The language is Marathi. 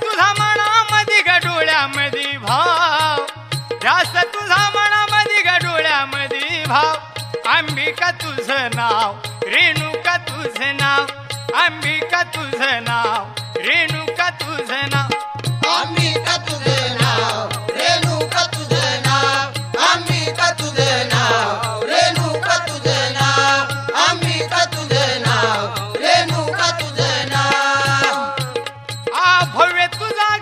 तुझा मनामधी ग डोळ्यामधी भाव, ध्यास तुझा मनामधी ग डोळ्यामधी भाव. अंबिका तुझं नाव, रेणुका तुझं नाव, अंबिका तुझं नाव, रेणुका तुझं नाव. अंबिका तुझं नाव, रेणुका तुझं नाव, अंबिका तुझं नाव, रेणुका तुझं नाव, अंबिका तुझं नाव, रेणुका तुझं नाव. भव्य तुझा